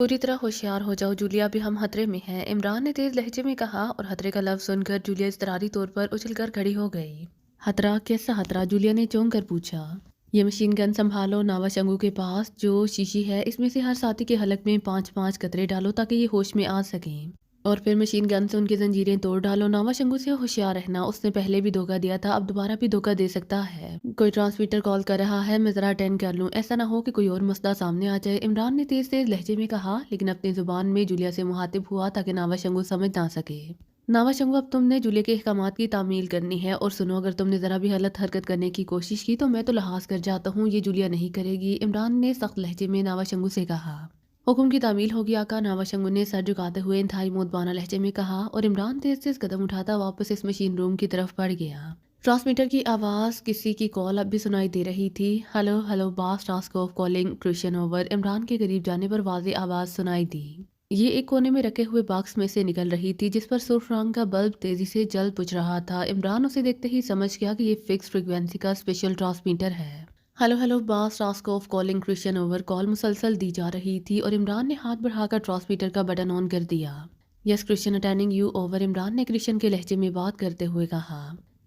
पूरी तरह होशियार हो जाओ जूलिया, भी हम खतरे में हैं, इमरान ने तेज लहजे में कहा और खतरे का लफ्ज सुनकर जूलिया इज़्तिरारी तौर पर उछलकर खड़ी हो गई। खतरा? कैसा खतरा? जूलिया ने चौंक कर पूछा। ये मशीन गन संभालो नावा शंगू के पास जो शीशी है, इसमें से हर साथी के हलक में 5-5 कतरे डालो ताकि ये होश में आ सकें। और फिर मशीन गन से उनकी जंजीरें तोड़ डालो। नावा शंगू से होशियार रहना, उसने पहले भी धोखा दिया था, अब दोबारा भी धोखा दे सकता है। कोई ट्रांसमीटर कॉल कर रहा है, मैं जरा अटेंड कर लूं, ऐसा ना हो कि कोई और मसला सामने आ जाए, इमरान ने तेज तेज लहजे में कहा, लेकिन अपनी जुबान में जूलिया से मुखातिब हुआ ताकि नावा शंगू समझ ना सके। नावा शंगू, अब तुमने जूलिया के अहकामात की तामील करनी है, और सुनो, अगर तुमने जरा भी गलत हरकत करने की कोशिश की तो मैं तो लिहाज कर जाता हूँ, ये जूलिया नहीं करेगी, इमरान ने सख्त लहजे में नावा शंगू से कहा। हुक्म की तामील होगी आका, नावा शंगू ने सर झुकाते हुए इंतहाई मोदबाना लहजे में कहा, और इमरान तेज तेज कदम उठाता वापस इस मशीन रूम की तरफ बढ़ गया। ट्रांसमीटर की आवाज़, किसी की कॉल अब भी सुनाई दे रही थी। Hello hello boss, task of calling Christian over. Imran के करीब जाने पर वाज़ेह आवाज़ सुनाई दी। ये एक कोने में रखे हुए बॉक्स में से निकल रही थी जिस पर सुर्ख रंग का बल्ब तेजी से जल बुझ रहा था। इमरान उसे देखते ही समझ गया कि ये फिक्स फ्रिक्वेंसी का स्पेशल ट्रांसमीटर है। Hello hello boss, task of calling Christian over. Call मुसलसल दी जा रही थी और इमरान ने हाथ बढ़ाकर ट्रांसमीटर का बटन ऑन कर दिया। Yes Christian, attending you over. Imran ने क्रिश्चियन के लहजे में बात करते हुए कहा।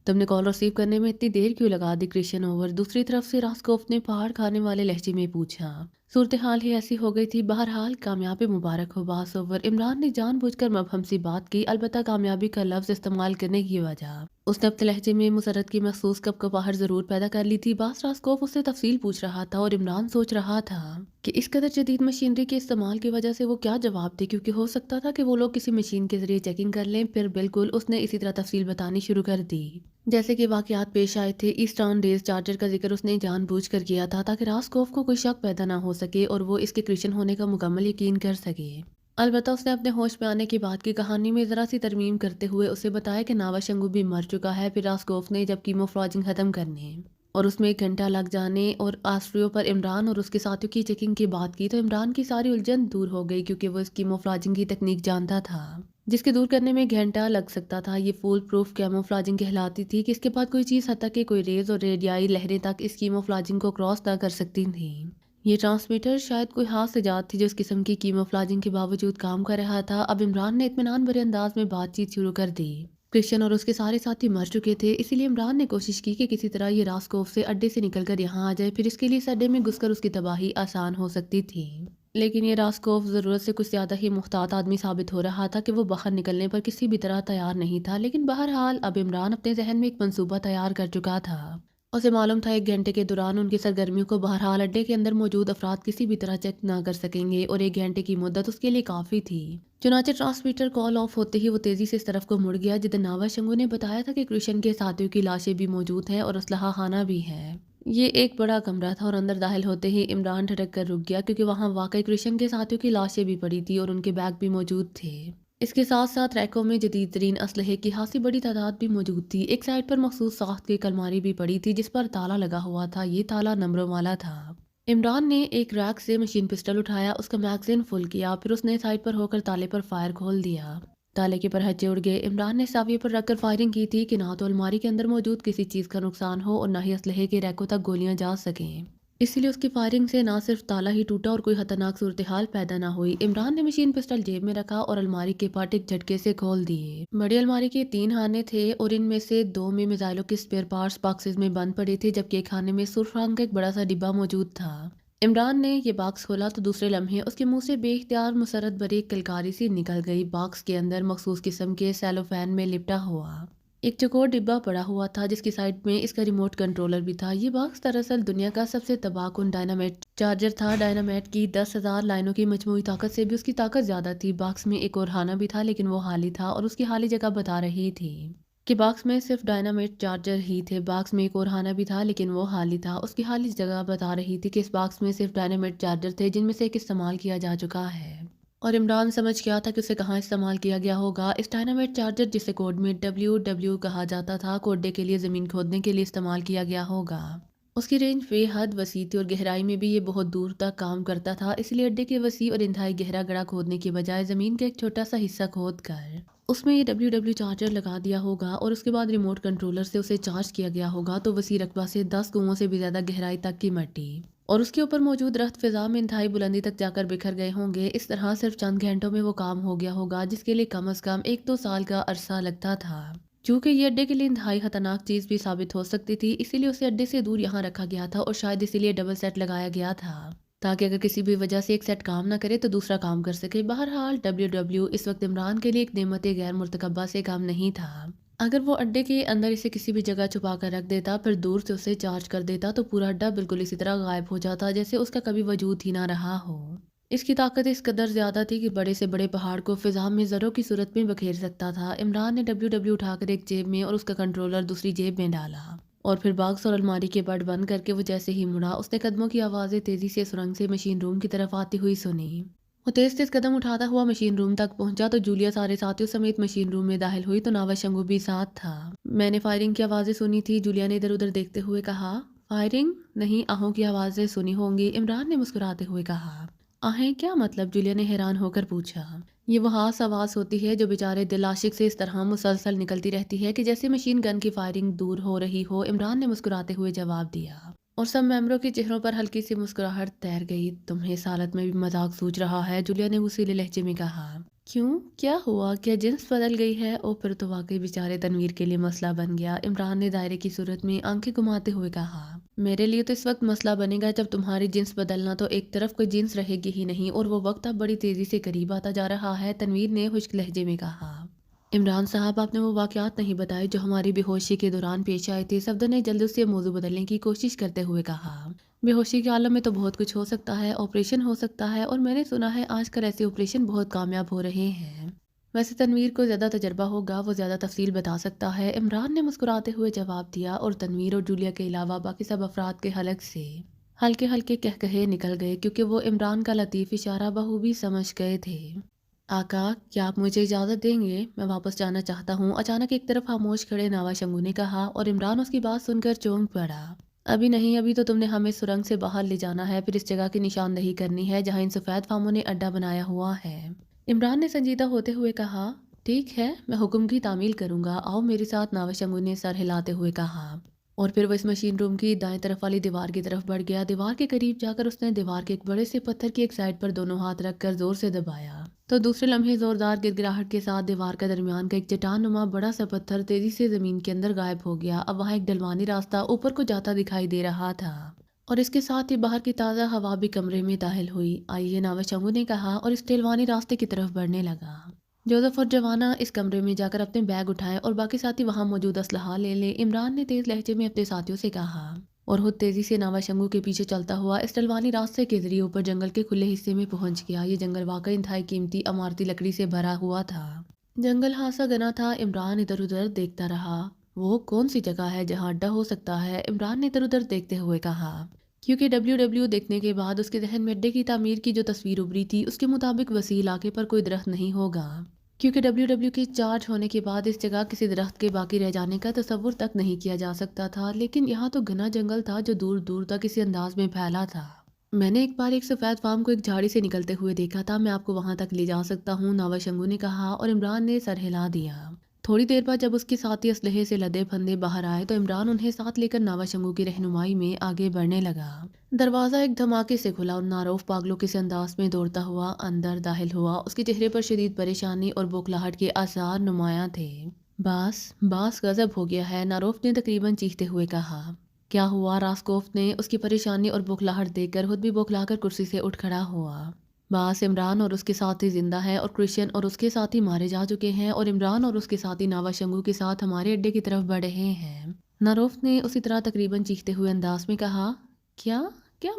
तुमने कॉल रिसीव करने में इतनी देर क्यों लगा दी क्रिश्चियन ओवर? दूसरी तरफ से रास्कोफ ने पहाड़ खाने वाले लहजे में पूछा। सूरत हाल ही ऐसी हो गई थी, बहरहाल कामयाबी मुबारक हो बॉस ओवर। इमरान ने जानबूझकर मबहम सी बात की, अलबत्ता कामयाबी का लफ्ज इस्तेमाल करने की वजह। उसने अपने लहजे में मुसरत की महसूस कपकपाहट जरूर पैदा कर ली थी। बास रास्कोफ उससे तफसील पूछ रहा था और इमरान सोच रहा था कि इस कदर जदीद मशीनरी के इस्तेमाल की वजह से वो क्या जवाब दे, क्योंकि हो सकता था कि वो लोग किसी मशीन के जरिए चेकिंग कर लें। फिर बिल्कुल उसने इसी तरह तफसील बतानी शुरू कर दी जैसे कि वाकयात पेश आए थे। ईस्टर्न रेस चार्जर का जिक्र उसने जानबूझकर किया था ताकि रास्कोफ को कोई शक पैदा ना हो सके और वो इसके क्रिश्चियन होने का मुकम्मल यकीन कर सके। अलबत्ता उसने अपने होश में आने की बात की कहानी में जरा सी तरमीम करते हुए उसे बताया कि नावा शंगू भी मर चुका है। फिर रास्कोफ ने जब कीमोफ्लॉजिंग खत्म करने और उसमें 1 घंटा लग जाने और आस्ट्रियो पर इमरान और उसके साथियों की चेकिंग की बात की तो इमरान की सारी उलझन दूर हो गई, क्योंकि वो इस कीमोफ्लॉजिंग की तकनीक जानता था जिसके दूर करने में 1 घंटा लग सकता था। ये फुल प्रूफ कैमोफ्लॉजिंग कहलाती थी कि इसके बाद कोई चीज़ हत्ता कि कोई रेज और रेडियाई लहरें तक इस कीमोफ्लॉजिंग को क्रॉस ना कर सकती थी। ये ट्रांसमीटर शायद कोई खास इजाद थी जो इस किस्म की कीमोफ्लॉजिंग के बावजूद काम कर रहा था। अब इमरान ने इत्मीनान भरे अंदाज में बातचीत शुरू कर दी। क्रिश्चियन और उसके सारे साथी मर चुके थे, इसीलिए इमरान ने कोशिश की कि किसी तरह ये रास्कोफ से अड्डे से निकलकर यहाँ आ जाए। फिर इसके लिए इस अड्डे में घुसकर उसकी तबाही आसान हो सकती थी। लेकिन ये रास्कोफ ज़रूरत से कुछ ज़्यादा ही मुख्तात आदमी साबित हो रहा था कि वो बाहर निकलने पर किसी भी तरह तैयार नहीं था। लेकिन बहरहाल अब इमरान अपने जहन में एक मंसूबा तैयार कर चुका था। उसे मालूम था 1 घंटे के दौरान उनकी सरगर्मियों को बहरहाल अड्डे के अंदर मौजूद अफराद किसी भी तरह चेक ना कर सकेंगे और 1 घंटे की मुद्दत उसके लिए काफ़ी थी। चुनाचे ट्रांसमीटर कॉल ऑफ होते ही वो तेजी से इस तरफ को मुड़ गया जिधर नावा शंगू ने बताया था कि क्रिश्चियन के साथियों की लाशें भी मौजूद हैं और असलहा खाना भी है। ये एक बड़ा कमरा था और अंदर दाखिल होते ही इमरान ठटक कर रुक गया, क्योंकि वहाँ वाकई क्रिश्चियन के साथियों की लाशें भी पड़ी थी और उनके बैग भी मौजूद थे। इसके साथ साथ रैकों में जदीद तरीन असलहे की खासी बड़ी तादाद भी मौजूद थी। एक साइड पर मखसूस साख्त की अलमारी भी पड़ी थी जिस पर ताला लगा हुआ था। ये ताला नंबरों वाला था। इमरान ने एक रैक से मशीन पिस्टल उठाया, उसका मैगजीन फुल किया, फिर उसने साइड पर होकर ताले पर फायर खोल दिया। ताले के परहच्चे उड़ गए। इमरान ने साविये पर रखकर फायरिंग की थी कि ना तो अलमारी के अंदर मौजूद किसी चीज़ का नुकसान हो और ना ही असलहे के रैकों तक गोलियां जा सकें। इसलिए उसकी फायरिंग से ना सिर्फ ताला ही टूटा और कोई खतरनाक सूरत हाल पैदा ना हुई। इमरान ने मशीन पिस्टल जेब में रखा और अलमारी के पार्ट एक झटके से खोल दिए। बड़ी अलमारी के 3 खाने थे और इनमें से 2 में मिसाइलों के स्पेयर पार्ट्स बॉक्सेस में बंद पड़े थे, जबकि एक खाने में सुर्ख रंग का एक बड़ा सा डिब्बा मौजूद था। इमरान ने ये बॉक्स खोला तो दूसरे लम्हे उसके मुंह से बेइख्तियार मुसरत भरी एक किलकारी सी निकल गई। बॉक्स के अंदर मखसूस किस्म के सेलोफैन में लिपटा हुआ एक चौकोर डिब्बा पड़ा हुआ था जिसकी साइड में इसका रिमोट कंट्रोलर भी था। ये बॉक्स दरअसल दुनिया का सबसे तबाहकुन डायनामाइट चार्जर था। डायनामाइट की 10,000 लाइनों की मजमूई ताकत से भी उसकी ताकत ज्यादा थी। बॉक्स में एक और खाना भी था लेकिन वो खाली था और उसकी खाली जगह बता रही थी कि बॉक्स में सिर्फ डायनामाइट चार्जर ही थे। बॉक्स में एक और खाना भी था लेकिन वो खाली था। उसकी खाली जगह बता रही थी कि इस बॉक्स में सिर्फ डायनामाइट चार्जर थे जिनमें से एक इस्तेमाल किया जा चुका है। और इमरान समझ गया था कि उसे कहाँ इस्तेमाल किया गया होगा। इस डायनामाइट चार्जर जिसे कोड में WW कहा जाता था, कोडे के लिए ज़मीन खोदने के लिए इस्तेमाल किया गया होगा। उसकी रेंज बेहद वसी थी और गहराई में भी ये बहुत दूर तक काम करता था। इसलिए अड्डे के वसी और इंतहाई गहरा गड़ा खोदने की बजाय ज़मीन का एक छोटा सा हिस्सा खोद कर उसमें ये WW चार्जर लगा दिया होगा और उसके बाद रिमोट कंट्रोलर से उसे चार्ज किया गया होगा तो वसी रकबा से 10 कुओं से भी ज़्यादा गहराई तक की मट्टी اور اس کے اوپر موجود درخت فضا میں انتہائی بلندی تک جا کر بکھر گئے ہوں گے۔ اس طرح صرف چند گھنٹوں میں وہ کام ہو گیا ہوگا جس کے لیے کم از کم 1-2 سال کا عرصہ لگتا تھا۔ چونکہ یہ اڈے کے لیے انتہائی خطرناک چیز بھی ثابت ہو سکتی تھی، اسی لیے اسے اڈے سے دور یہاں رکھا گیا تھا، اور شاید اسی لیے ڈبل سیٹ لگایا گیا تھا تاکہ اگر کسی بھی وجہ سے ایک سیٹ کام نہ کرے تو دوسرا کام کر سکے۔ بہرحال WW اس وقت عمران کے لیے ایک نعمت غیر مرتکبہ سے کام نہیں تھا۔ اگر وہ اڈے کے اندر اسے کسی بھی جگہ چھپا کر رکھ دیتا، پھر دور سے اسے چارج کر دیتا، تو پورا اڈا بالکل اسی طرح غائب ہو جاتا جیسے اس کا کبھی وجود ہی نہ رہا ہو۔ اس کی طاقت اس قدر زیادہ تھی کہ بڑے سے بڑے پہاڑ کو فضا میں ذروں کی صورت میں بکھیر سکتا تھا۔ عمران نے WW اٹھا کر ایک جیب میں اور اس کا کنٹرولر دوسری جیب میں ڈالا، اور پھر باکس اور الماری کے بٹ بند کر کے وہ جیسے ہی مڑا، اس نے قدموں کی آوازیں تیزی سے سرنگ سے مشین روم کی طرف آتی ہوئی سنی۔ وہ تیز تیز قدم اٹھاتا ہوا مشین روم تک پہنچا تو جولیا سارے ساتھیوں سمیت مشین روم میں داخل ہوئی تو ناوا شنگو بھی ساتھ تھا۔ میں نے فائرنگ کی آوازیں سنی تھی، جولیا نے ادھر ادھر دیکھتے ہوئے کہا۔ فائرنگ؟ نہیں، آہوں کی آوازیں سنی ہوں گی، عمران نے مسکراتے ہوئے کہا۔ آہیں کیا مطلب؟ جولیا نے حیران ہو کر پوچھا۔ یہ وہ خاص آواز ہوتی ہے جو بیچارے دل عاشق سے اس طرح مسلسل نکلتی رہتی ہے کہ جیسے مشین گن کی فائرنگ دور ہو رہی ہو، عمران نے مسکراتے ہوئے جواب دیا، اور سب ممبروں کے چہروں پر ہلکی سی مسکراہٹ تیر گئی۔ تمہیں اس حالت میں بھی مذاق سوچ رہا ہے؟ جولیا نے غصیلے لہجے میں کہا۔ کیوں؟ کیا ہوا؟ کیا جنس بدل گئی ہے؟ او پھر تو واقعی بیچارے تنویر کے لیے مسئلہ بن گیا، عمران نے دائرے کی صورت میں آنکھیں گھماتے ہوئے کہا۔ میرے لیے تو اس وقت مسئلہ بنے گا جب تمہاری جنس بدلنا تو ایک طرف کوئی جنس رہے گی ہی نہیں، اور وہ وقت اب بڑی تیزی سے قریب آتا جا رہا ہے، تنویر نے خشک لہجے میں کہا۔ عمران صاحب، آپ نے وہ واقعات نہیں بتائے جو ہماری بے ہوشی کے دوران پیش آئے تھے، صفدر نے جلد سے موضوع بدلنے کی کوشش کرتے ہوئے کہا۔ بے ہوشی کے عالم میں تو بہت کچھ ہو سکتا ہے، آپریشن ہو سکتا ہے، اور میں نے سنا ہے آج کل ایسے آپریشن بہت کامیاب ہو رہے ہیں۔ ویسے تنویر کو زیادہ تجربہ ہوگا، وہ زیادہ تفصیل بتا سکتا ہے، عمران نے مسکراتے ہوئے جواب دیا، اور تنویر اور جولیا کے علاوہ باقی سب افراد کے حلق سے ہلکے ہلکے کہکہے نکل گئے، کیونکہ وہ عمران کا لطیف اشارہ بخوبی سمجھ گئے تھے۔ آقا، کیا آپ مجھے اجازت دیں گے؟ میں واپس جانا چاہتا ہوں، اچانک ایک طرف خاموش کھڑے ناوا شنگو نے کہا، اور عمران اس کی بات سن کر چونک پڑا۔ ابھی نہیں، ابھی تو تم نے ہمیں سرنگ سے باہر لے جانا ہے، پھر اس جگہ کی نشاندہی کرنی ہے جہاں ان سفید فاموں نے اڈا بنایا ہوا ہے۔ عمران نے سنجیدہ ہوتے ہوئے کہا۔ ٹھیک ہے، میں حکم کی تعمیل کروں گا، آؤ میرے ساتھ، ناوا شنگو نے سر ہلاتے ہوئے کہا، اور پھر وہ اس مشین روم کی دائیں طرف والی دیوار کی طرف بڑھ گیا۔ دیوار کے قریب جا کر اس نے دیوار کے ایک بڑے سے پتھر کی ایک سائڈ پر دونوں ہاتھ رکھ کر زور سے دبایا، تو دوسرے لمحے زوردار گڑگڑاہٹ کے ساتھ دیوار کا درمیان کا ایک چٹان نما بڑا سا پتھر تیزی سے زمین کے اندر غائب ہو گیا۔ اب وہاں ایک ڈھلوانی راستہ اوپر کو جاتا دکھائی دے رہا تھا، اور اس کے ساتھ ہی باہر کی تازہ ہوا بھی کمرے میں داخل ہوئی۔ آئیے، ناوا شنگو نے کہا، اور اس ڈھلوانی راستے کی طرف بڑھنے لگا۔ جوزف اور جوانا اس کمرے میں جا کر اپنے بیگ اٹھائیں اور باقی ساتھی وہاں موجود اسلحہ لے لیں، عمران نے تیز لہجے میں اپنے ساتھیوں سے کہا، اور خود تیزی سے ناوا شنگو کے پیچھے چلتا ہوا اس ڈھلوانی راستے کے ذریعے اوپر جنگل کے کھلے حصے میں پہنچ گیا۔ یہ جنگل واقعی انتہائی قیمتی عمارتی لکڑی سے بھرا ہوا تھا۔ جنگل خاصا گنا تھا، عمران ادھر ادھر دیکھتا رہا۔ وہ کون سی جگہ ہے جہاں اڈا ہو سکتا ہے؟ عمران نے ادھر ادھر دیکھتے ہوئے کہا، کیونکہ WW دیکھنے کے بعد اس کے ذہن میں اڈے کی تعمیر کی جو تصویر ابھری تھی اس کے مطابق وسیع علاقے پر کوئی درخت نہیں ہوگا، کیونکہ WW کے چارج ہونے کے بعد اس جگہ کسی درخت کے باقی رہ جانے کا تصور تک نہیں کیا جا سکتا تھا، لیکن یہاں تو گھنا جنگل تھا جو دور دور تک کسی انداز میں پھیلا تھا۔ میں نے ایک بار ایک سفید فام کو ایک جھاڑی سے نکلتے ہوئے دیکھا تھا، میں آپ کو وہاں تک لے جا سکتا ہوں، ناوا شنگو نے کہا، اور عمران نے سر ہلا دیا۔ تھوڑی دیر بعد جب اس کے ساتھی اسلحے سے لدے پھندے باہر آئے تو عمران انہیں ساتھ لے کر ناوا شنگو کی رہنمائی میں آگے بڑھنے لگا۔ دروازہ ایک دھماکے سے کھلا اور ناروف پاگلوں کے انداز میں دوڑتا ہوا اندر داخل ہوا۔ اس کے چہرے پر شدید پریشانی اور بوکھلاہٹ کے آثار نمایاں تھے۔ باس غضب ہو گیا ہے، ناروف نے تقریباً چیختے ہوئے کہا۔ کیا ہوا؟ راسکوف نے اس کی پریشانی اور بوکھلاہٹ دیکھ کر خود بھی بوکھلا کر کرسی سے اٹھ کھڑا ہوا۔ باس، عمران اور اس کے ساتھی زندہ ہے، اور کرسچین اور اس کے ساتھی مارے جا چکے ہیں، اور عمران اور اس کے ساتھی ناوا شنگو کے ساتھ ہمارے اڈے کی طرف بڑھ رہے ہیں، ناروف نے اسی طرح تقریباً چیختے ہوئے انداز میں کہا۔ کیا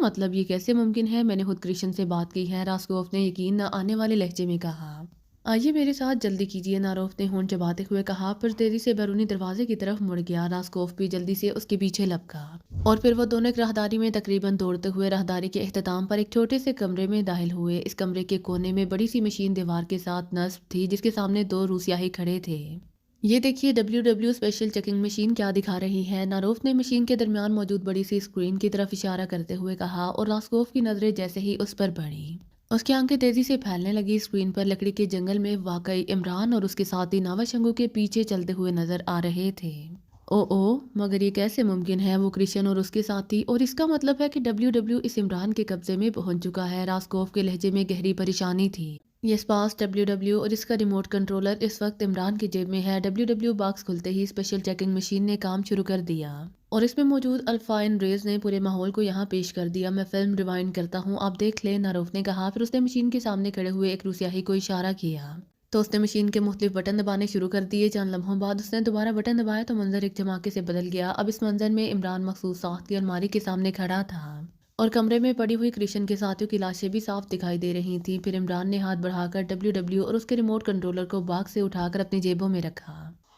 مطلب؟ یہ کیسے ممکن ہے؟ میں نے خود کرسچین سے بات کی ہے، راسکوف نے یقین نہ آنے والے لہجے میں کہا۔ آئیے میرے ساتھ، جلدی کیجیے، ناروف نے ہونٹ چباتے ہوئے کہا، پھر تیزی سے بیرونی دروازے کی طرف مڑ گیا۔ راسکوف بھی جلدی سے اس کے پیچھے لپکا، اور پھر وہ دونوں ایک راہداری میں تقریباً دوڑتے ہوئے راہداری کے اختتام پر ایک چھوٹے سے کمرے میں داخل ہوئے۔ اس کمرے کے کونے میں بڑی سی مشین دیوار کے ساتھ نصب تھی جس کے سامنے دو روسیاہی کھڑے تھے۔ یہ دیکھیے، WW اسپیشل چیکنگ مشین کیا دکھا رہی ہے، ناروف نے مشین کے درمیان موجود بڑی سی اسکرین کی طرف اشارہ کرتے ہوئے کہا، اور راسکوف کی نظریں جیسے ہی اس پر پڑی اس کی آنکھیں تیزی سے پھیلنے لگی۔ اسکرین پر لکڑی کے جنگل میں واقعی عمران اور اس کے ساتھی ناوا شنگو کے پیچھے چلتے ہوئے نظر آ رہے تھے۔ او او مگر یہ کیسے ممکن ہے؟ وہ کرسچن اور اس کے ساتھی، اور اس کا مطلب ہے کہ ڈبلیو ڈبلیو اس عمران کے قبضے میں پہنچ چکا ہے۔ راسکوف کے لہجے میں گہری پریشانی تھی۔ یس پاس ڈبلیو ڈبلیو اور اس کا ریموٹ کنٹرولر اس وقت عمران کی جیب میں ہے۔ ڈبلیو ڈبلیو باکس کھلتے ہی اسپیشل چیکنگ مشین نے کام شروع کر دیا اور اس میں موجود الفائن ریز نے پورے ماحول کو یہاں پیش کر دیا۔ میں فلم ریوائنڈ کرتا ہوں، آپ دیکھ لیں، ناروف نے کہا۔ پھر اس نے مشین کے سامنے کھڑے ہوئے ایک روسیاہی کو اشارہ کیا تو اس نے مشین کے مختلف بٹن دبانے شروع کر دیے۔ چند لمحوں بعد اس نے دوبارہ بٹن دبایا تو منظر ایک دھماکے سے بدل گیا۔ اب اس منظر میں عمران مخصوص ساخت کی الماری کے سامنے کھڑا تھا اور کمرے میں پڑی ہوئی کرسچن کے ساتھیوں کی لاشیں بھی صاف دکھائی دے رہی تھیں۔ پھر عمران نے ہاتھ بڑھا کر ڈبلیو ڈبلیو اور اس کے ریموٹ کنٹرولر کو باکس سے اٹھا کر اپنی جیبوں میں رکھا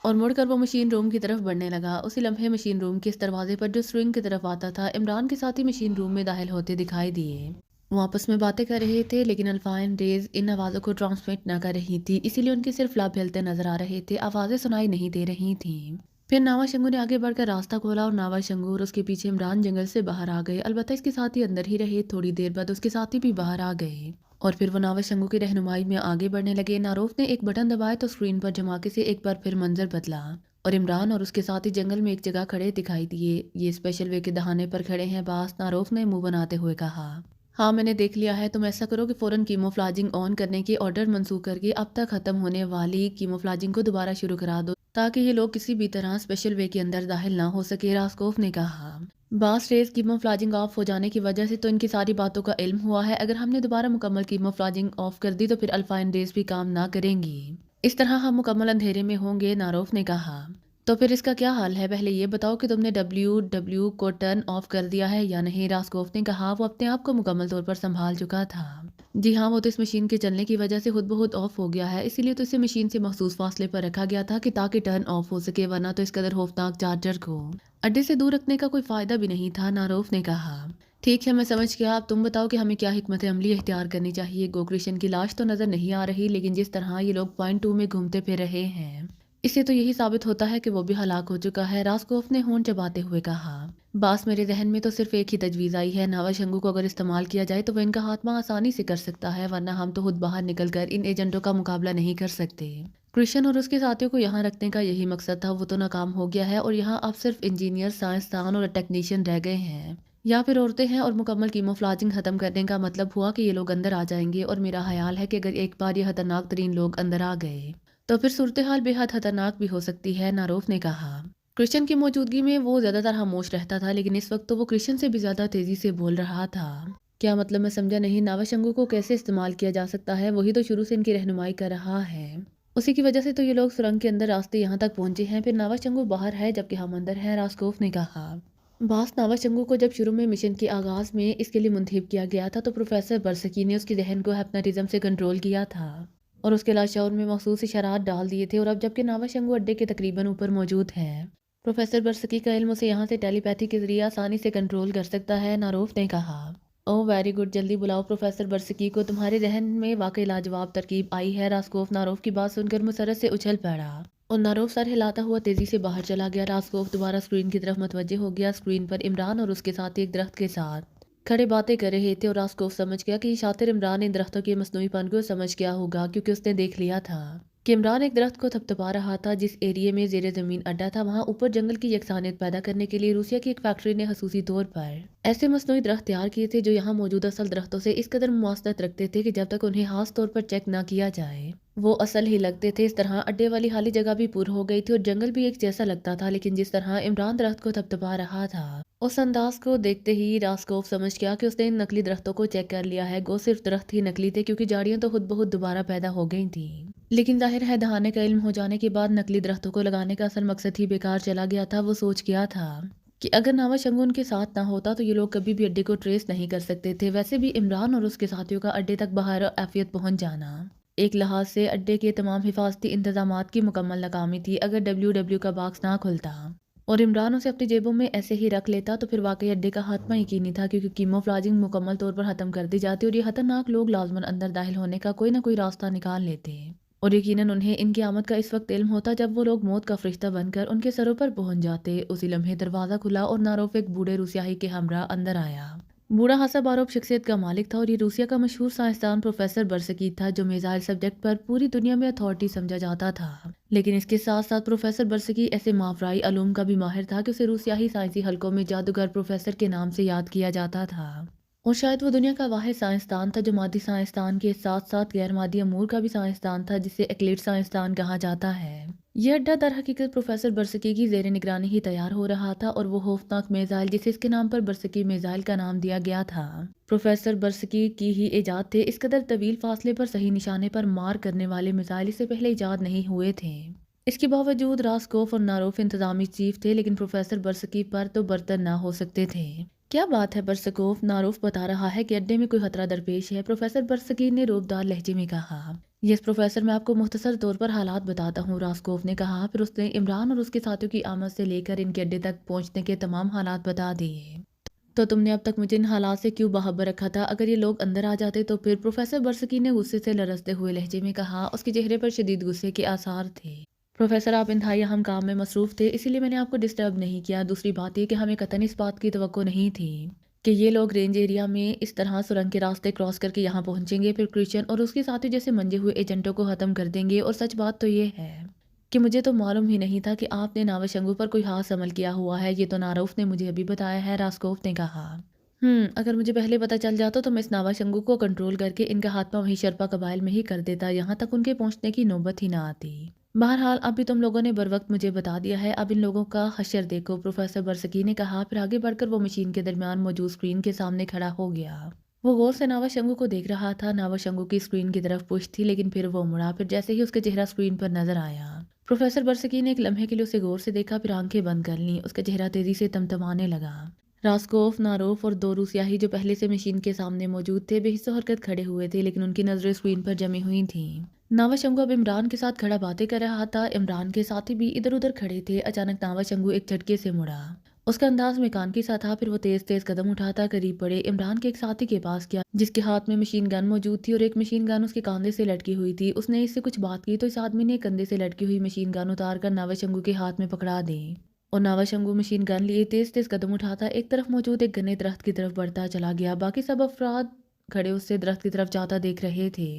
اور مڑ کر وہ مشین روم کی طرف بڑھنے لگا۔ اسی لمحے مشین روم کے اس دروازے پر جو سوئنگ کی طرف آتا تھا، عمران کے ساتھی مشین روم میں داخل ہوتے دکھائی دیے۔ وہ آپس میں باتیں کر رہے تھے لیکن الفائن ریز ان آوازوں کو ٹرانسمٹ نہ کر رہی تھی، اسی لیے ان کے صرف لب ہلتے نظر آ رہے تھے، آوازیں سنائی نہیں دے رہی تھیں۔ پھر ناوا شنگو نے آگے بڑھ کر راستہ کھولا اور ناوا شنگو اور اس کے پیچھے عمران جنگل سے باہر آ گئے۔ البتہ اس کے ساتھی اندر ہی رہے۔ تھوڑی دیر بعد اس کے ساتھی بھی باہر آ گئے اور پھر وہ ناوا شنگو کی رہنمائی میں آگے بڑھنے لگے۔ ناروف نے ایک بٹن دبایا تو اسکرین پر دھماکے سے ایک بار پھر منظر بدلا اور عمران اور اس کے ساتھی جنگل میں ایک جگہ کھڑے دکھائی دیے۔ یہ اسپیشل وے کے دہانے پر کھڑے ہیں باس، ناروف نے منہ بناتے ہوئے کہا۔ ہاں میں نے دیکھ لیا ہے، تم ایسا کرو کہ فوراً کیموفلاجنگ آن کرنے کے آرڈر منسوخ کر کے اب تک ختم ہونے والی کیموفلاجنگ کو دوبارہ شروع کرا دو تاکہ یہ لوگ کسی بھی طرح اسپیشل وے کے اندر داخل نہ ہو سکے، راسکوف نے کہا۔ باس ریز کیموفلاجنگ آف ہو جانے کی وجہ سے تو ان کی ساری باتوں کا علم ہوا ہے، اگر ہم نے دوبارہ مکمل کیموفلاجنگ آف کر دی تو پھر الفائن ریز بھی کام نہ کریں گی، اس طرح ہم مکمل اندھیرے میں ہوں گے، ناروف نے کہا۔ تو پھر اس کا کیا حال ہے؟ پہلے یہ بتاؤ کہ تم نے ڈبلیو ڈبلیو کو ٹرن آف کر دیا ہے یا نہیں، راسکوف نے کہا۔ وہ اپنے آپ کو مکمل طور پر سنبھال چکا تھا۔ جی ہاں، وہ تو اس مشین کے چلنے کی وجہ سے خود بخود آف ہو گیا ہے، اسی لیے تو اسے مشین سے مخصوص فاصلے پر رکھا گیا تھا کہ تاکہ ٹرن آف ہو سکے، ورنہ تو اس قدر خوفناک چارجر کو اڈے سے دور رکھنے کا کوئی فائدہ بھی نہیں تھا، ناروف نے کہا۔ ٹھیک ہے میں سمجھ گیا، اب تم بتاؤ کہ ہمیں کیا حکمت عملی اختیار کرنی چاہیے۔ گوکرشن کی لاش تو نظر نہیں آ رہی، لیکن جس طرح یہ لوگ پوائنٹ 2 میں گھومتے پھر رہے ہیں اس سے تو یہی ثابت ہوتا ہے کہ وہ بھی ہلاک ہو چکا ہے، راسکوف نے ہونٹ چباتے ہوئے کہا۔ باس میرے ذہن میں تو صرف ایک ہی تجویز آئی ہے، ناوا شنگو کو اگر استعمال کیا جائے تو وہ ان کا خاتمہ آسانی سے کر سکتا ہے، ورنہ ہم تو خود باہر نکل کر ان ایجنٹوں کا مقابلہ نہیں کر سکتے۔ کرسچن اور اس کے ساتھیوں کو یہاں رکھنے کا یہی مقصد تھا، وہ تو ناکام ہو گیا ہے اور یہاں اب صرف انجینئر، سائنسدان اور ٹیکنیشین رہ گئے ہیں یا پھر عورتیں ہیں، اور مکمل کیموفلاجنگ ختم کرنے کا مطلب ہوا کہ یہ لوگ اندر آ جائیں گے، اور میرا خیال ہے کہ اگر ایک بار یہ خطرناک ترین لوگ اندر آ گئے تو پھر صورتحال بے حد خطرناک بھی ہو سکتی ہے، ناروف نے کہا۔ کرسچن کی موجودگی میں وہ زیادہ تر خاموش رہتا تھا، لیکن اس وقت تو وہ کرسچن سے بھی زیادہ تیزی سے بول رہا تھا۔ کیا مطلب؟ میں سمجھا نہیں، ناوا شنگو کو کیسے استعمال کیا جا سکتا ہے؟ وہی تو شروع سے ان کی رہنمائی کر رہا ہے، اسی کی وجہ سے تو یہ لوگ سرنگ کے اندر راستے یہاں تک پہنچے ہیں، پھر ناوا شنگو باہر ہے جبکہ ہم اندر ہیں، راسکوف نے کہا۔ باس ناوا شنگو کو جب شروع میں مشن کے آغاز میں اس کے لیے منتخب کیا گیا تھا تو پروفیسر برسکی نے اس کے ذہن کو ہپناٹزم سے کنٹرول کیا تھا اور اس کے لاشعور میں مخصوص اشارات ڈال دیے تھے، اور اب جبکہ ناوا شنگو اڈے کے تقریباً اوپر موجود ہے، پروفیسر برسکی کا علم اسے یہاں سے ٹیلی پیتھی کے ذریعے آسانی سے کنٹرول کر سکتا ہے، ناروف نے کہا۔ اوہ ویری گڈ، جلدی بلاؤ پروفیسر برسکی کو، تمہارے ذہن میں واقعی لاجواب ترکیب آئی ہے، راسکوف ناروف کی بات سن کر مسرت سے اچھل پڑا اور ناروف سر ہلاتا ہوا تیزی سے باہر چلا گیا۔ راسکوف دوبارہ اسکرین کی طرف متوجہ ہو گیا، اسکرین پر عمران اور اس کے ساتھ ایک درخت کے ساتھ کھڑے باتیں کر رہے تھے، اور راسکوف سمجھ گیا کہ یہ شاطر عمران ان درختوں کے مصنوعی پن کو سمجھ گیا ہوگا، کیونکہ اس نے دیکھ لیا تھا کہ عمران ایک درخت کو تھپتھپا رہا تھا جس ایریے میں زیر زمین اڈا تھا، وہاں اوپر جنگل کی یکسانیت پیدا کرنے کے لیے روسیا کی ایک فیکٹری نے خصوصی طور پر ایسے مصنوعی درخت تیار کیے تھے جو یہاں موجود اصل درختوں سے اس قدر مماثلت رکھتے تھے کہ جب تک انہیں خاص طور پر چیک نہ کیا جائے وہ اصل ہی لگتے تھے۔ اس طرح اڈے والی خالی جگہ بھی پور ہو گئی تھی اور جنگل بھی ایک جیسا لگتا تھا، لیکن جس طرح عمران درخت کو تھپتھپا رہا تھا اس انداز کو دیکھتے ہی راسکوف سمجھ گیا کہ اس نے ان نقلی درختوں کو چیک کر لیا ہے۔ گو صرف درخت ہی نکلی تھے کیونکہ جاڑیاں تو خود بخود دوبارہ پیدا ہو گئی تھیں، لیکن ظاہر ہے دہانے کا علم ہو جانے کے بعد نقلی درختوں کو لگانے کا اصل مقصد ہی بیکار چلا گیا تھا۔ وہ سوچ گیا تھا کہ اگر ناوا شنگو ان کے ساتھ نہ ہوتا تو یہ لوگ کبھی بھی اڈے کو ٹریس نہیں کر سکتے تھے۔ ویسے بھی عمران اور اس کے ساتھیوں کا اڈے تک بہر عافیت پہنچ جانا ایک لحاظ سے اڈے کے تمام حفاظتی انتظامات کی مکمل ناکامی تھی۔ اگر ڈبلیو ڈبلیو کا باکس نہ کھلتا اور عمران اسے اپنی جیبوں میں ایسے ہی رکھ لیتا تو پھر واقعی اڈے کا خاتمہ یقینی تھا، کیونکہ کیموفلاجنگ مکمل طور پر ختم کر دی جاتی اور یہ خطرناک لوگ لازماً اندر داخل ہونے کا کوئی نہ کوئی راستہ نکال لیتے، اور یقیناً انہیں ان کی آمد کا اس وقت علم ہوتا جب وہ لوگ موت کا فرشتہ بن کر ان کے سروں پر پہنچ جاتے۔ اسی لمحے دروازہ کھلا اور ناروف ایک بوڑھے روسیاہی کے ہمراہ اندر آیا۔ बूढ़ा हसाबारोव शख्सियत का मालिक था और ये रूसिया का मशहूर साइंसदान प्रोफेसर बर्सकी था, जो मिसाइल सब्जेक्ट पर पूरी दुनिया में अथॉरिटी समझा जाता था। लेकिन इसके साथ साथ प्रोफेसर बर्सकी ऐसे मावराई अलूम का भी माहिर था कि उसे रूसियाई साइंसी हलकों में जादूगर प्रोफेसर के नाम से याद किया जाता था। और शायद वो दुनिया का वाहिद साइंसदान था जो मादी साइंसदान के साथ साथ गैर मादी अमूर का भी साइंसदान था, जिसे एक्लिड साइंसदान कहा जाता है। यह अड्डा दर हकीकत प्रोफेसर बर्सकी की जेर निगरानी ही तैयार हो रहा था, और वो खौफनाक मिसाइल जिसे इसके नाम पर बर्सकी मिसाइल का नाम दिया गया था, प्रोफेसर बर्सकी की ही इजाद थे। इस कदर तवील फासले पर सही निशाने पर मार करने वाले मिसाइल इससे पहले इजाद नहीं हुए थे। इसके बावजूद रास्कोफ और नारोफ इंतजामी चीफ थे, लेकिन प्रोफेसर बर्सकी पर तो बर्तन ना हो सकते थे। क्या बात है बर्सकोफ, नारोफ बता रहा है कि अड्डे में कोई खतरा दरपेश है, प्रोफेसर बर्सकी ने रोबदार लहजे में कहा। यस प्रोफेसर, मैं आपको मुख्तसर तौर पर हालात बताता हूँ, रास्कोफ ने कहा। फिर उसने इमरान और उसके साथियों की आमद से लेकर इनके अड्डे तक पहुँचने के तमाम हालात बता दिए। तो तुमने अब तक मुझे इन हालात से क्यों बाखबर रखा था? अगर ये लोग अंदर आ जाते तो फिर? प्रोफेसर बर्सकी ने गुस्से से लरसते हुए लहजे में कहा। उसके चेहरे पर शदीद गुस्से के आसार थे। प्रोफेसर, आप इंतहाई अहम काम में मसरूफ थे, इसीलिए मैंने आपको डिस्टर्ब नहीं किया। दूसरी बात यह कि हमें कतई इस बात की तवक्को नहीं थी कि ये लोग रेंज एरिया में इस तरह सुरंग के रास्ते क्रॉस करके यहाँ पहुंचेंगे, फिर क्रिश्चियन और उसके साथी जैसे मंजे हुए एजेंटों को खत्म कर देंगे। और सच बात तो ये है कि मुझे तो मालूम ही नहीं था कि आपने नावाशंगू पर कोई खास अमल किया हुआ है। ये तो नारोफ ने मुझे अभी बताया है, रास्कोफ ने कहा। अगर मुझे पहले पता चल जाता तो मैं इस नावाशंगू को कंट्रोल करके इनका हाथमा वही शर्पा कबाइल में ही कर देता, यहाँ तक उनके पहुँचने की नौबत ही ना आती। बहरहाल अब भी तुम लोगों ने बर वक्त मुझे बता दिया है, अब इन लोगों का हशर देखो, प्रोफेसर बर्सकी ने कहा। फिर आगे बढ़कर वो मशीन के दरमियान मौजूद स्क्रीन के सामने खड़ा हो गया। वो गौर से नावाशंगू को देख रहा था। नावाशंगू की स्क्रीन की तरफ पुश थी, लेकिन फिर वो मुड़ा। फिर जैसे ही उसका चेहरा स्क्रीन पर नजर आया, प्रोफेसर बर्सकी ने एक लम्हे के लिए उसे गौर से देखा, फिर आंखें बंद कर लीं। उसका चेहरा तेजी से तमतमाने लगा। रास्कोफ, नारोफ और दो रूसियाही जो पहले से मशीन के सामने मौजूद थे बेहिस्सो हरकत खड़े हुए थे, लेकिन उनकी नजरें स्क्रीन पर जमी हुई थीं। नावाशंगू अब इमरान के साथ खड़ा बातें कर रहा था। इमरान के साथी भी इधर उधर खड़े थे। अचानक नावाशंगू एक झटके से मुड़ा। उसका अंदाज मेकानकी सा था। फिर वो तेज तेज कदम उठाता करीब पड़े इमरान के एक साथी के पास गया, जिसके हाथ में मशीन गन मौजूद थी और एक मशीन गन उसके कंधे से लटकी हुई थी। उसने इससे कुछ बात की तो इस आदमी ने कंधे से लटकी हुई मशीन गन उतार कर नावाशंगू के हाथ में पकड़ा दी, और नावाशंगू मशीन गन लिए तेज तेज कदम उठाता एक तरफ मौजूद एक घने दरख्त की तरफ बढ़ता चला गया। बाकी सब अफराद खड़े उससे दरख्त की तरफ जाता देख रहे थे।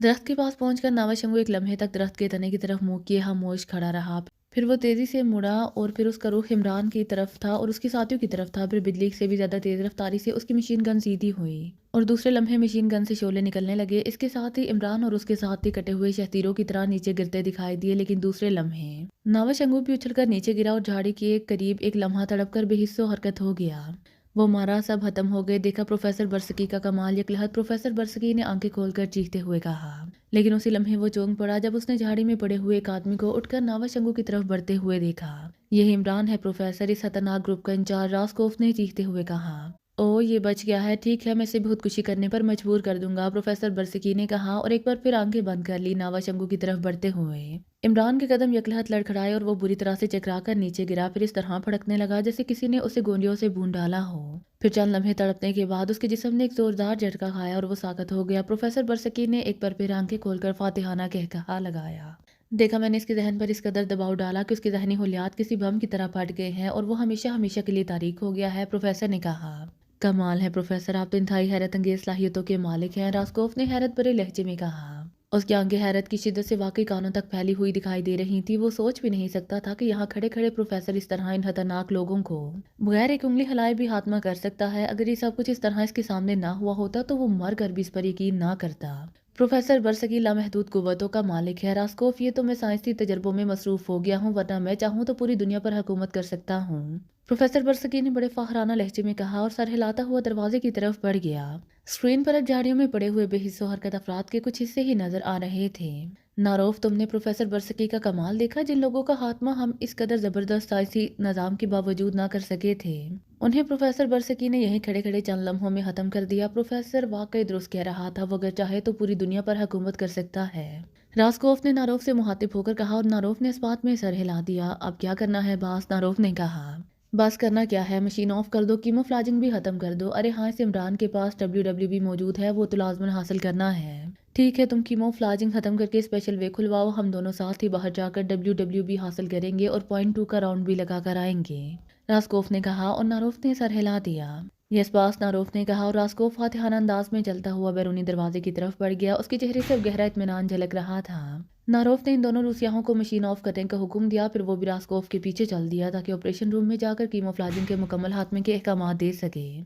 दरख्त के पास पहुंचकर नावाशंगू एक लम्हे तक दरख्त के तने की तरफ मुंह किए खामोश खड़ा रहा। फिर वो तेजी से मुड़ा और फिर उसका रुख इमरान की तरफ था और उसके साथियों की तरफ था। फिर बिजली से भी ज्यादा तेज रफ्तारी से उसकी मशीन गन सीधी हुई और दूसरे लम्हे मशीन गन से शोले निकलने लगे। इसके साथ ही इमरान और उसके साथी कटे हुए शहतीरों की तरह नीचे गिरते दिखाई दिए, लेकिन दूसरे लम्हे नावाशंगू भी उछलकर नीचे गिरा और झाड़ी के करीब एक लम्हा तड़प कर बेहिस्सो हरकत हो गया। वो मारा, सब खत्म हो गए। देखा प्रोफेसर बर्सकी का कमाल यकलहत, प्रोफेसर बर्सकी ने आंखें खोलकर चीखते हुए कहा। लेकिन उसी लम्हे वो चौंक पड़ा जब उसने झाड़ी में पड़े हुए एक आदमी को उठकर नावाशंगू की तरफ बढ़ते हुए देखा। यही इमरान है प्रोफेसर, इस खतरनाक ग्रुप का इंचार्ज, रास्कोफ ने चीखते हुए कहा। ओ, ये बच गया है। ठीक है, मैं इसे बहुत खुशी करने पर मजबूर कर दूंगा, प्रोफेसर बर्सकी ने कहा और एक बार फिर आंखें बंद कर ली नावाशंगू की तरफ बढ़ते हुए। इमरान के कदम यकलहत लड़खड़ाए और वो बुरी तरह से चकराकर नीचे गिरा। फिर इस तरह फड़कने लगा जैसे किसी ने उसे गोलियों से भून डाला हो। फिर चंद लम्हे तड़पने के बाद उसके जिस्म ने एक जोरदार झटका खाया और वो साकत हो गया। प्रोफेसर बर्सकी ने एक बार फिर आंखें खोलकर फातिहाना कहकहा लगाया। देखा, मैंने इसके जहन पर इस कदर दबाव डाला कि उसके जहनी हुलियात किसी बम की तरह फट गए हैं और वो हमेशा हमेशा के लिए तारीख हो गया है, प्रोफेसर ने कहा। कमाल है प्रोफेसर, आप तो इंतहाई हैरत अंगेज सलाहियतों के मालिक हैं, रास्कोफ ने हैरत भरे लहजे में कहा। उसकी आंखें हैरत की शिद्दत से वाकई कानों तक फैली हुई दिखाई दे रही थी। वो सोच भी नहीं सकता था कि यहाँ खड़े खड़े प्रोफेसर इस तरह इन खतरनाक लोगों को बगैर एक उंगली हिलाए भी हाथमा कर सकता है। अगर ये सब कुछ इस तरह इसके सामने ना हुआ होता तो वो मर कर भी इस पर यकीन ना करता। प्रोफेसर बर्सकी लामहदूद कुव्वतों का मालिक है रास्कोफ, ये तो मैं साइंसी तजर्बों में मसरूफ हो गया हूँ, वरना मैं चाहूँ तो पूरी दुनिया पर हुकूमत कर सकता हूँ, प्रोफेसर बर्सकी ने बड़े फाखराना लहजे में कहा और सर हिलाता हुआ दरवाजे की तरफ बढ़ गया। स्क्रीन पर अब झाड़ियों में पड़े हुए बेहिस्सो हरकत अफराद के कुछ हिस्से ही नजर आ रहे थे। नारोफ, तुमने प्रोफेसर बर्सकी का कमाल देखा, जिन लोगों का खात्मा हम इस कदर जबरदस्त साइंसी निजाम के बावजूद ना कर सके थे, उन्हें प्रोफेसर बर्सकी ने यहीं खड़े खड़े चंद लम्हों में खत्म कर दिया। प्रोफेसर वाकई दुरुस्त कह रहा था, वो अगर चाहे तो पूरी दुनिया पर हुकूमत कर सकता है, रास्कोफ ने नारोफ से मुखातिब होकर कहा और नारोफ ने इस बात में सर हिला दिया। अब क्या करना है बास, नारोफ ने कहा। बस करना क्या है, मशीन ऑफ कर दो, कीमोफ्लाजिंग भी खत्म कर दो। अरे हाँ, इस इमरान के पास WWB मौजूद है, वो तो लाजमन हासिल करना है। ठीक है, तुम कीमोफ्लाजिंग खत्म करके स्पेशल वे खुलवाओ, हम दोनों साथ ही बाहर जाकर WWB हासिल करेंगे और .2 का राउंड भी लगा कर आएंगे, रास्कोफ ने कहा और नारोफ ने सर हिला दिया। یہ اس پاس ناروف نے کہا اور راسکوف فاتحانہ انداز میں چلتا ہوا بیرونی دروازے کی طرف بڑھ گیا۔ اس کے چہرے سے اب گہرا اطمینان جھلک رہا تھا۔ ناروف نے ان دونوں روسیاہوں کو مشین آف کرنے کا حکم دیا، پھر وہ بھی راسکوف کے پیچھے چل دیا تاکہ آپریشن روم میں جا کر کیموفلاجنگ کے مکمل خاتمے کے احکامات دے سکے۔